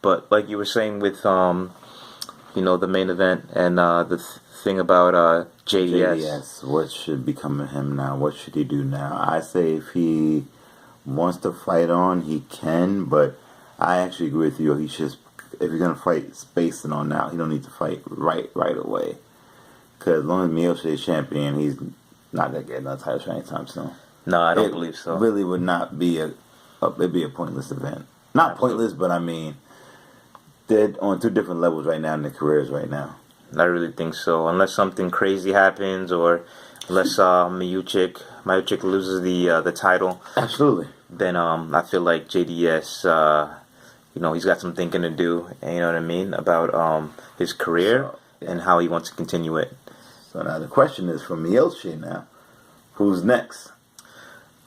But like you were saying with the main event and thing about JDS. JDS, what should become of him now? What should he do now? I say if he wants to fight on, he can, but I actually agree with you. He should, if you're gonna fight spacing on now, he don't need to fight right away. Because as long as Miyoshi is champion, he's not gonna get another title shot anytime soon. No, I don't believe so. Really would not be it'd be a pointless event. Not pointless, but I mean, they're on two different levels right now in their careers right now. I really think so. Unless something crazy happens, or unless Miocic loses the title. Absolutely. Then I feel like JDS, he's got some thinking to do. You know what I mean, about his career and how he wants to continue it. So now the question is for Miocic now, who's next?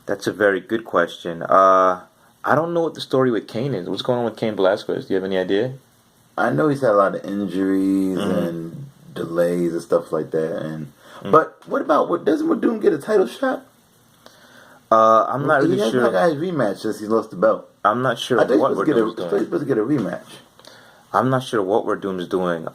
That's a very good question. I don't know what the story with Kane is. What's going on with Cain Velasquez? Do you have any idea? I know he's had a lot of injuries and delays and stuff like that. But what about doesn't Werdum get a title shot? I'm not really sure. He got his rematch since he lost the belt. I'm not sure what Werdum's doing. He's supposed to get a rematch. I'm not sure what Werdum's doing.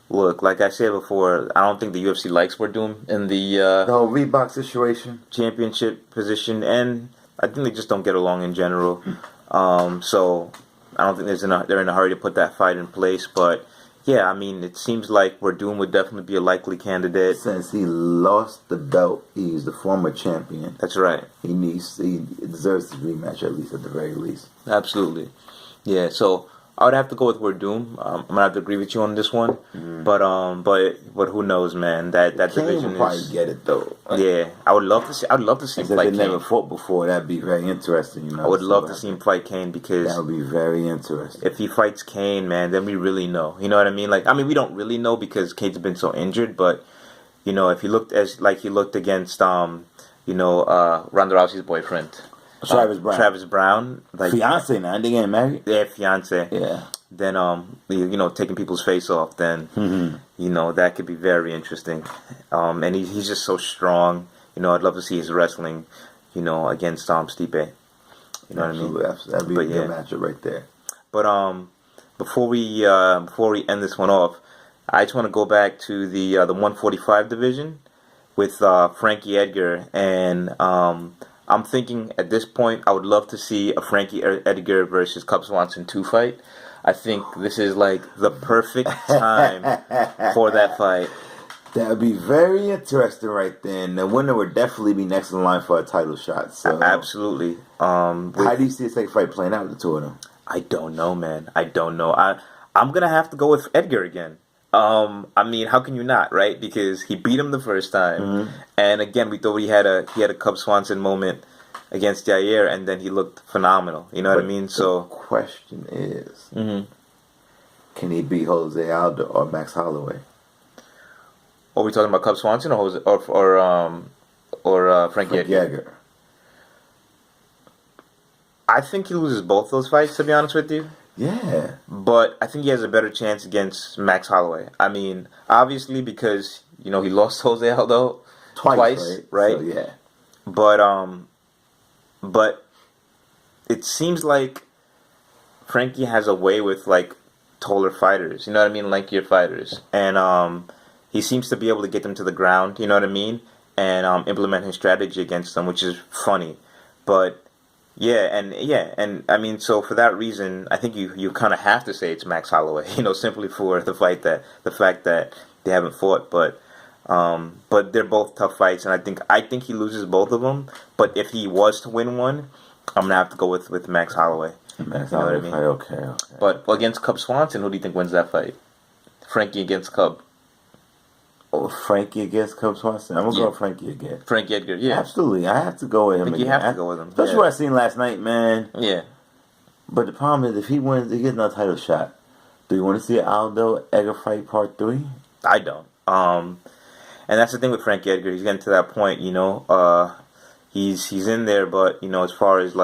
Look, like I said before, I don't think the UFC likes Werdum in the whole Reebok situation, championship position, and I think they just don't get along in general. So I don't think they're in a hurry to put that fight in place. But yeah, I mean, it seems like Werdum would definitely be a likely candidate. Since he lost the belt, he's the former champion. That's right. He deserves his rematch at the very least. Absolutely. Yeah. So I would have to go with Werdum. I'm gonna have to agree with you on this one, but who knows, man? That division will probably get it though. Yeah, I would love to see. I'd love to see him fight Kane. They never fought before. That'd be very interesting. I would love to see him fight Kane because that would be very interesting. If he fights Kane, man, then we really know. You know what I mean? We don't really know because Kane's been so injured. But if he looked he looked against Ronda Rousey's boyfriend. Travis Brown, fiance now. They getting married. Yeah, fiance. Yeah. Then taking people's face off. Then that could be very interesting. And he's just so strong. I'd love to see his wrestling. Against Stipe. You know Absolutely. what I mean? That'd be a good matchup right there. But before we end this one off, I just want to go back to the 145 division with Frankie Edgar and. I'm thinking at this point I would love to see a Frankie Edgar versus Cub Swanson 2 fight. I think this is like the perfect time for that fight. That would be very interesting right there. And the winner would definitely be next in line for a title shot. So absolutely. How do you see a second fight playing out with the two of them? I don't know, man. I don't know. I'm going to have to go with Edgar again. I mean, how can you not, right? Because he beat him the first time, and again, we thought he had a Cub Swanson moment against Jair, and then he looked phenomenal. You know what I mean? So, the question is, can he beat Jose Aldo or Max Holloway? Are we talking about Cub Swanson or Frankie Edgar? I think he loses both those fights, to be honest with you. Yeah. But I think he has a better chance against Max Holloway. I mean, obviously because, he lost Jose Aldo twice, right? So, yeah. But it seems like Frankie has a way with taller fighters, you know what I mean, lankier fighters. And he seems to be able to get them to the ground, you know what I mean? And implement his strategy against them, which is funny. But and I mean, so for that reason, I think you kind of have to say it's Max Holloway, simply for the fact that they haven't fought, but they're both tough fights, and I think he loses both of them. But if he was to win one, I'm gonna have to go with Max Holloway. Max Holloway, you know what I mean? Okay. But against Cub Swanson, who do you think wins that fight? Frankie against Cub. Oh, Frankie against Cub Swanson. I'm gonna go Frankie again. Frankie Edgar, yeah, absolutely. I have to go with him. You have to go with him, especially what I seen last night, man. Yeah. But the problem is, if he wins, he gets another title shot. Do you want to see an Aldo Edgar fight part 3? I don't. And that's the thing with Frankie Edgar. He's getting to that point, He's in there, but as far as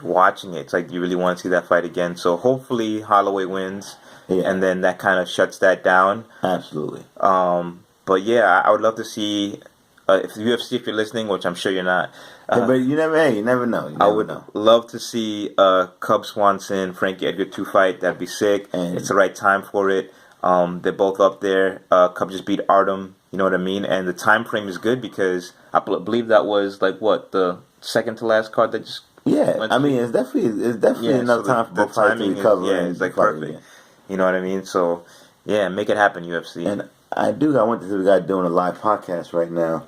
watching it, it's like you really want to see that fight again. So hopefully Holloway wins. Yeah. And then that kind of shuts that down. Absolutely. But yeah, I would love to see if UFC, if you're listening, which I'm sure you're not, but you never know. I would love to see Cub Swanson, Frankie Edgar 2 fight. That'd be sick. And it's the right time for it. They're both up there. Cub just beat Artem. You know what I mean? And the time frame is good because I believe that was like what, the second to last card that just I mean it's definitely enough time for both fighters to recover. It's like perfect. Again. You know what I mean? So yeah, make it happen, UFC. And I want to see the guy doing a live podcast right now.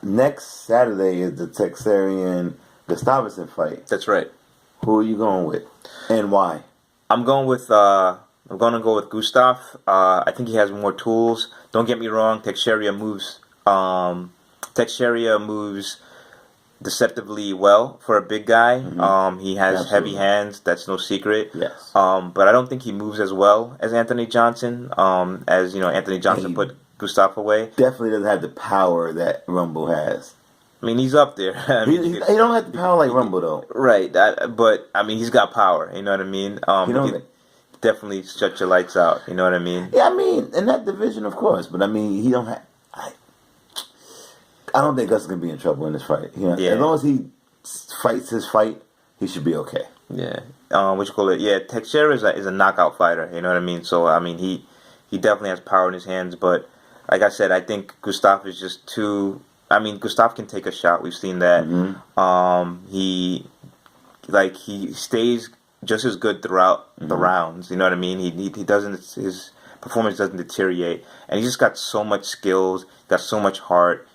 Next Saturday is the Texiera Gustafsson fight. That's right. Who are you going with, and why? I'm going to go with Gustav. I think he has more tools. Don't get me wrong. Texiera moves deceptively well for a big guy. Mm-hmm. He has heavy hands. That's no secret. Yes. But I don't think he moves as well as Anthony Johnson. As you know, Anthony Johnson put Gustav away. Definitely doesn't have the power that Rumble has. I mean, he's up there. He don't have the power like Rumble though. Right. But I mean, he's got power. You know what I mean? He definitely shut your lights out. You know what I mean? Yeah, I mean, in that division, of course. But I mean, he don't have. I don't think Gus is gonna be in trouble in this fight. Yeah. As long as he fights his fight, he should be okay. Yeah. What you call it? Yeah. Texiera is a knockout fighter. You know what I mean? So I mean, he definitely has power in his hands. But like I said, I think Gustav is just too. I mean, Gustav can take a shot. We've seen that. Mm-hmm. He stays just as good throughout the rounds. You know what I mean? He doesn't. His performance doesn't deteriorate, and he's just got so much skills. Got so much heart.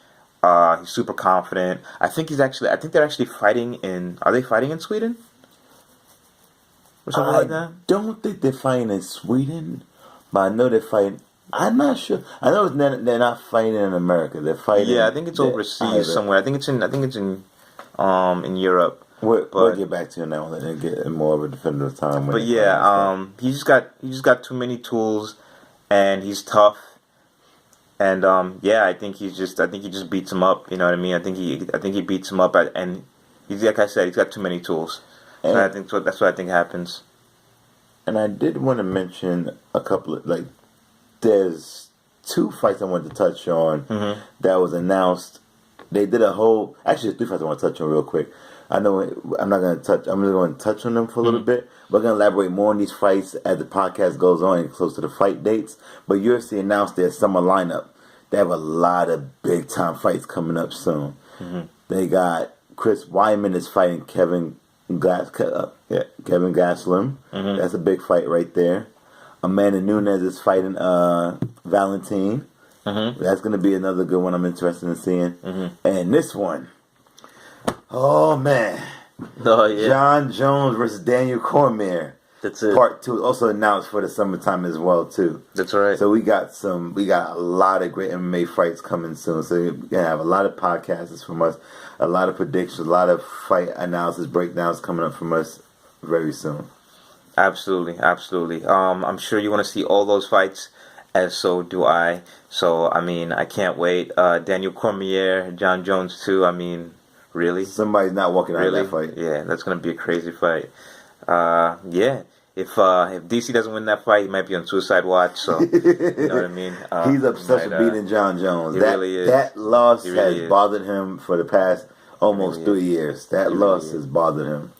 He's super confident. I think they're actually fighting in. Are they fighting in Sweden? Or something like that? I don't think they're fighting in Sweden, but I know they're fighting. I'm not sure. I know they're not fighting in America. They're fighting. Yeah, I think it's overseas somewhere. I think it's in Europe. We'll get back to you now and get more of a definitive time. But yeah, he just got too many tools, and he's tough. And I think he just beats him up. You know what I mean? I think he beats him up, and he's, like I said, he's got too many tools. And I think that's what I think happens. And I did want to mention a couple of there's 2 fights I wanted to touch on that was announced. They did actually 3 fights I want to touch on real quick. I know I'm not going to touch. I'm just going to touch on them for a little bit. We're going to elaborate more on these fights as the podcast goes on and close to the fight dates. But UFC announced their summer lineup. They have a lot of big time fights coming up soon. They got Chris Weidman is fighting Kevin Gastelum. That's a big fight right there. Amanda Nunes is fighting Valentine. That's going to be another good one I'm interested in seeing. And this one. Oh man! Oh yeah! Jon Jones versus Daniel Cormier. That's it. Part 2 also announced for the summertime as well too. That's right. So we got a lot of great MMA fights coming soon. So you're gonna have a lot of podcasts from us, a lot of predictions, a lot of fight analysis breakdowns coming up from us very soon. Absolutely. I'm sure you want to see all those fights, as so do I. So I mean, I can't wait. Daniel Cormier, Jon Jones too. I mean. Really? Somebody's not walking out of that fight. Yeah, that's gonna be a crazy fight. If DC doesn't win that fight, he might be on suicide watch. So you know what I mean. He's obsessed with beating Jon Jones. He really is. That loss has bothered him for the past almost 3 years. That loss has bothered him.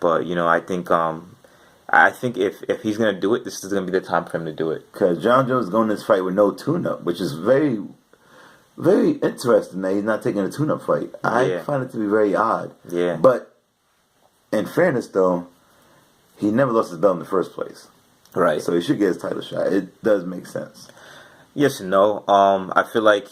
But you know, I think if he's gonna do it, this is gonna be the time for him to do it. Because Jon Jones is going to this fight with no tune-up, which is very, very interesting that he's not taking a tune-up fight. I find it to be very odd. Yeah. But in fairness, though, he never lost his belt in the first place. Right. So he should get his title shot. It does make sense. Yes and no. I feel like,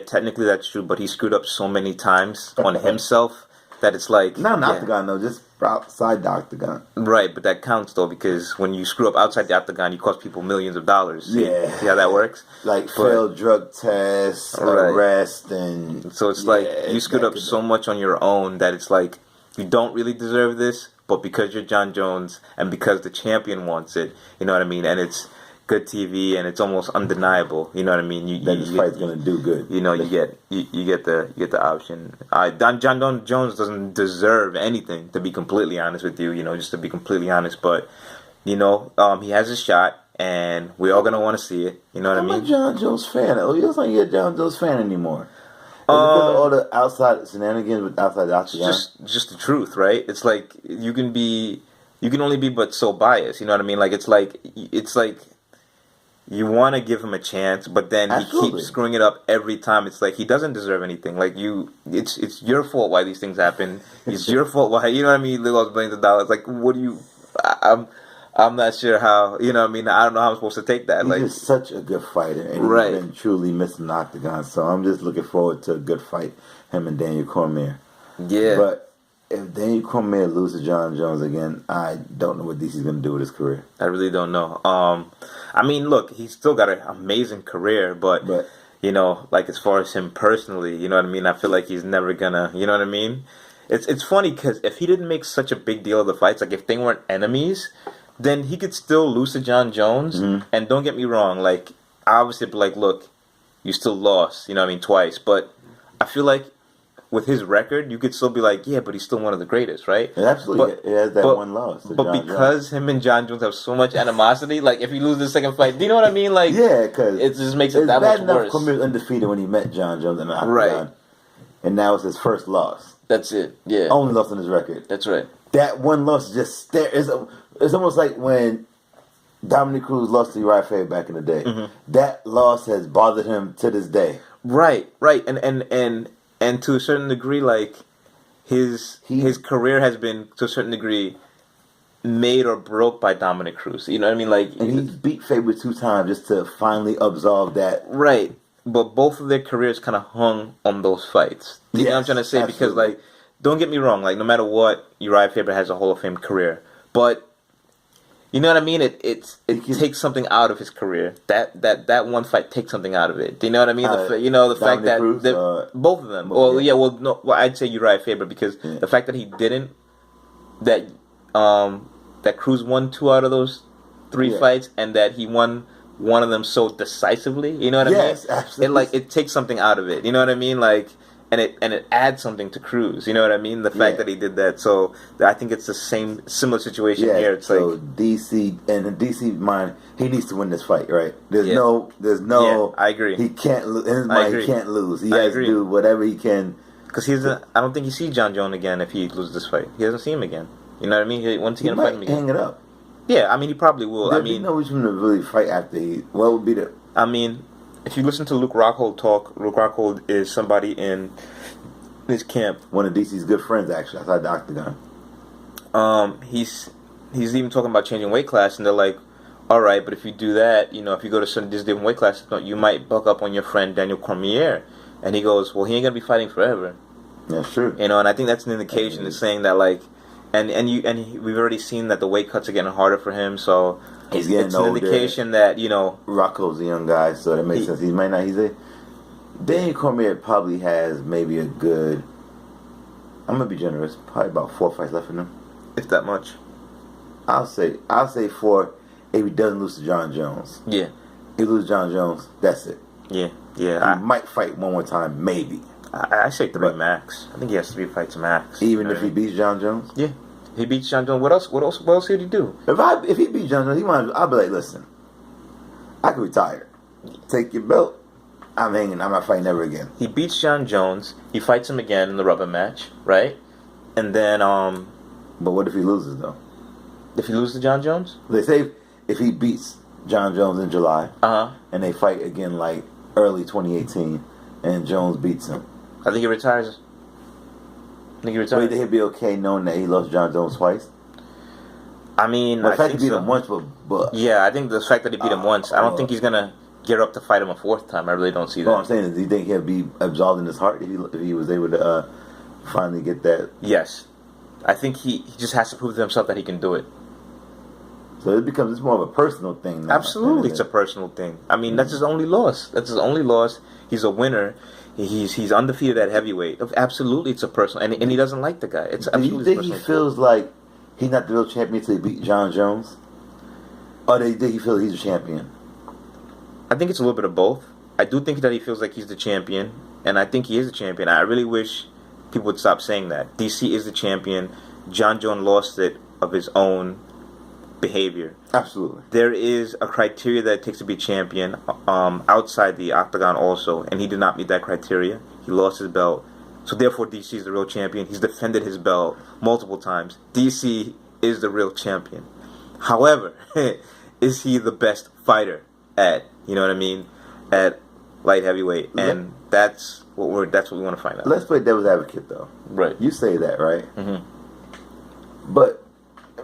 technically that's true, but he screwed up so many times on himself that it's like... Not an octagon, though. Just outside the octagon. Right, but that counts, though, because when you screw up outside the octagon, you cost people millions of dollars. See how that works? Like failed drug tests, arrest, and... So it's like you screwed up so much on your own that it's like you don't really deserve this, but because you're Jon Jones and because the champion wants it, you know what I mean? And it's good TV and it's almost undeniable, you know what I mean? This fight's gonna do good. You know, you get the option. Jon Jones doesn't deserve anything, to be completely honest with you. You know, just to be completely honest, but you know, he has a shot, and we're all gonna want to see it. You know what I mean? I'm a Jon Jones fan. It looks like you're a Jon Jones fan anymore. because of all the outside shenanigans with outside the octagon? Just the truth, right? It's like you can only be but so biased. You know what I mean? Like it's like you want to give him a chance, but then he keeps screwing it up every time. It's like he doesn't deserve anything. Like it's your fault why these things happen. It's your fault why, you know what I mean? He lost billions of dollars. Like, what do you? I'm not sure how. You know what I mean? I don't know how I'm supposed to take that. He's like, just such a good fighter, and he's been truly missing the octagon. So I'm just looking forward to a good fight, him and Daniel Cormier. Yeah, but if Daniel Cormier loses to Jon Jones again, I don't know what DC's going to do with his career. I really don't know. I mean, look, he's still got an amazing career, but you know, like as far as him personally, you know what I mean? I feel like he's never gonna, you know what I mean? It's funny because if he didn't make such a big deal of the fights, like if they weren't enemies, then he could still lose to Jon Jones. Mm-hmm. And don't get me wrong, like I obviously be like, look, you still lost, you know what I mean, twice. But I feel like with his record, you could still be like, yeah, but he's still one of the greatest, right? It absolutely, it has that one loss. But because him and Jon Jones have so much animosity, like if he loses the second fight, do you know what I mean? Like, yeah, because it just makes it that much worse. Cormier was undefeated when he met Jon Jones in the octagon, and now it's his first loss. That's it. Yeah, only loss on his record. That's right. That one loss just it's almost like when Dominic Cruz lost to Uriah Faber back in the day. Mm-hmm. That loss has bothered him to this day. Right, and to a certain degree, like his career has been to a certain degree made or broke by Dominic Cruz. You know what I mean? Like, and he's beat Faber 2 times just to finally absolve that. Right, but both of their careers kind of hung on those fights. You know what I'm trying to say? Absolutely. Because like, don't get me wrong, like no matter what, Uriah Faber has a Hall of Fame career, but you know what I mean? It takes something out of his career. That one fight takes something out of it. Do you know what I mean? The fact that Cruz, both of them. Well, I'd say Uriah Faber because the fact that he didn't, that Cruz won 2 out of those 3 fights, and that he won one of them so decisively. You know what I mean? Yes, absolutely. It takes something out of it. You know what I mean? Like. And it adds something to Cruz, you know what I mean? The fact that he did that, so I think it's the similar situation here. It's so like DC, and in DC mind, he needs to win this fight, right? There's no. Yeah, I agree. He can't lose. In his mind, he can't lose. He has to do whatever he can. Because I don't think he sees Jon Jones again if he loses this fight. He doesn't see him again. You know what I mean? Once he fight him again, hang it up. Yeah, I mean he probably will. There'd be no reason to really fight after he. What would be the? I mean, if you listen to Luke Rockhold talk, Luke Rockhold is somebody in his camp. One of DC's good friends, actually, outside the octagon. He's even talking about changing weight class, and they're like, all right, but if you do that, you know, if you go to some this different weight class, you might buck up on your friend Daniel Cormier. And he goes, well, he ain't gonna be fighting forever. That's true. You know, and I think that's an indication. It's saying that like, we've already seen that the weight cuts are getting harder for him, so he's getting older. It's an indication that, you know, Rocco's a young guy, so that makes sense. He might not. Daniel Cormier probably has maybe a good. I'm gonna be generous. Probably about 4 fights left in him, if that much. I'll say 4 if he doesn't lose to Jon Jones. Yeah. If he loses Jon Jones, that's it. Yeah. He might fight one more time, maybe. I say 3 max. I think he has 3 fights max. Even if he beats Jon Jones? Yeah. If he beats Jon Jones, what else could he do? If he beats Jon Jones, I'll be like, listen, I could retire. Take your belt. I'm hanging. I'm not fighting ever again. He beats Jon Jones. He fights him again in the rubber match, right? And then, But what if he loses, though? If he loses to Jon Jones? They say if he beats Jon Jones in July, and they fight again like early 2018, and Jones beats him. I think he retires. Wait, think he'd be okay knowing that he lost Jon Jones twice? I mean, the fact he beat him once, but yeah, I think the fact that he beat him once, I don't think he's gonna gear up to fight him a 4th time. I really don't see that. What I'm saying is, do you think he'll be absolved in his heart if he was able to finally get that? Yes, I think he just has to prove to himself that he can do it. So it's more of a personal thing now. Absolutely, it's a personal thing. I mean, that's his only loss. He's a winner. He's undefeated at heavyweight. Absolutely, it's a personal, and he doesn't like the guy. It's absolutely. Do you think he feels like he's not the real champion until he beat Jon Jones, or do you think he feels he's a champion? I think it's a little bit of both. I do think that he feels like he's the champion, and I think he is the champion. I really wish people would stop saying that. DC is the champion. Jon Jones lost it of his own behavior. Absolutely. There is a criteria that it takes to be champion outside the octagon also, and he did not meet that criteria. He lost his belt. So therefore, DC is the real champion. He's defended his belt multiple times. DC is the real champion. However, is he the best fighter at, you know what I mean, at light heavyweight? And that's what we want to find out. Let's play devil's advocate, though. Right. You say that, right? Mm-hmm. But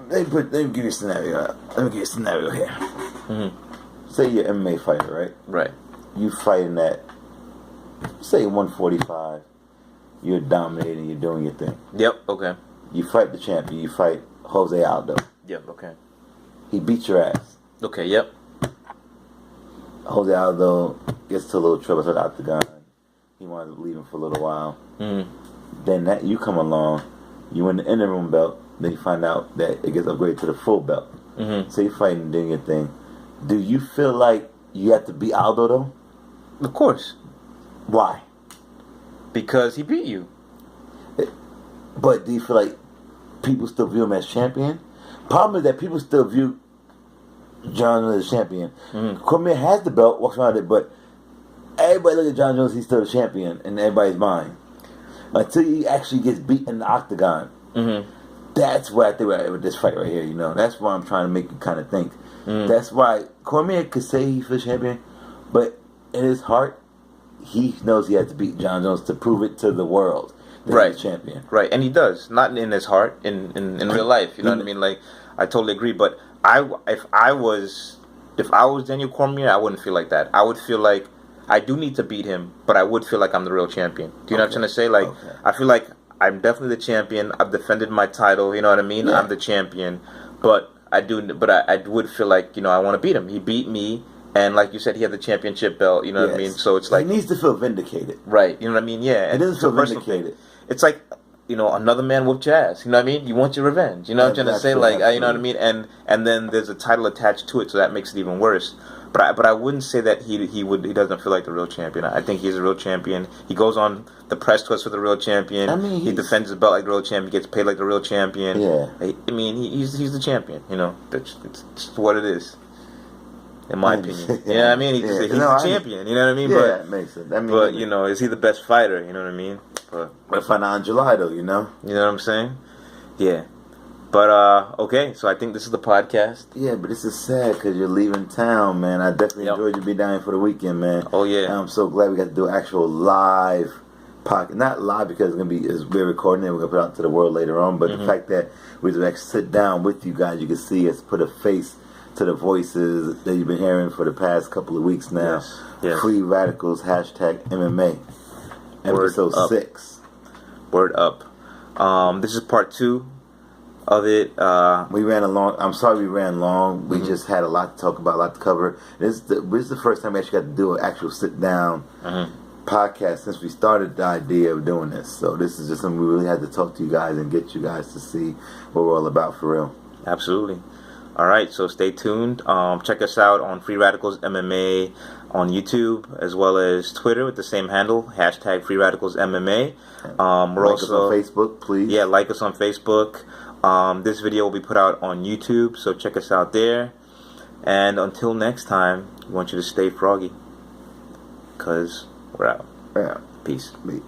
let me give you a scenario. Let me give you a scenario here. Mm-hmm. Say you're an MMA fighter, right? Right. You fighting at, say, 145. You're dominating. You're doing your thing. Yep. Okay. You fight the champion. You fight Jose Aldo. Yep. Okay. He beat your ass. Okay. Yep. Jose Aldo gets to a little trouble at the octagon. He winds up leaving for a little while. Mm-hmm. Then you come along. You win the interim belt. Then you find out that it gets upgraded to the full belt. Mm-hmm. So you're fighting and doing your thing. Do you feel like you have to beat Aldo, though? Of course. Why? Because he beat you. But do you feel like people still view him as champion? Problem is that people still view Jon Jones as champion. Mm-hmm. Cormier has the belt, walks around it, but everybody look at Jon Jones, he's still the champion in everybody's mind. Until he actually gets beat in the octagon. Mm-hmm. That's where I think we're at with this fight right here, you know. That's why I'm trying to make you kind of think. Mm-hmm. That's why Cormier could say he's the champion, but in his heart, he knows he has to beat Jon Jones to prove it to the world that Right. he's champion. Right, and he does. Not in his heart, in real life. You know what I mean? Like, I totally agree. But if I was Daniel Cormier, I wouldn't feel like that. I would feel like I do need to beat him, but I would feel like I'm the real champion. Do you know what I'm trying to say? Like, I feel like I'm definitely the champion. I've defended my title. You know what I mean? Yeah. I'm the champion. But I would feel like, you know, I want to beat him. He beat me. And like you said, he had the championship belt. You know what I mean? So it's like, he needs to feel vindicated. right. You know what I mean? Yeah. He doesn't feel vindicated. It's like, you know, another man whooped your ass. You know what I mean? You want your revenge. You know what I'm trying to say? Like, you know what I mean? And then there's a title attached to it, so that makes it even worse. But I wouldn't say that he doesn't feel like the real champion. I think he's a real champion. He goes on the press tours for the real champion. I mean, he defends his belt like the real champion. Gets paid like the real champion. Yeah. I mean, he's the champion. You know, it's what it is. In my opinion, you know what I mean? He's the champion. You know what I mean? Yeah, but it makes sense. But you know, is he the best fighter? You know what I mean? But we'll find out in July, though. You know. You know what I'm saying? Yeah. But okay. So I think this is the podcast. Yeah, but this is sad because you're leaving town, man. I definitely enjoyed you being down here for the weekend, man. Oh yeah. And I'm so glad we got to do an actual live podcast. Not live because we're recording it. We're gonna put it out to the world later on. But the fact that we just actually sit down with you guys, you can see us, put a face to the voices that you've been hearing for the past couple of weeks now. Yes. Free Radicals #MMA. Episode 6. Word up. This is part 2 of it. We ran along. I'm sorry we ran long. We just had a lot to talk about, a lot to cover. This is the first time we actually got to do an actual sit down podcast since we started the idea of doing this. So this is just something we really had to talk to you guys and get you guys to see what we're all about for real. Absolutely. All right, so stay tuned. Check us out on Free Radicals MMA on YouTube as well as Twitter with the same handle, #Free Radicals MMA. We're like also us on Facebook, please. Yeah, like us on Facebook. This video will be put out on YouTube, so check us out there. And until next time, we want you to stay froggy, 'cause we're out. Yeah. Peace. Peace.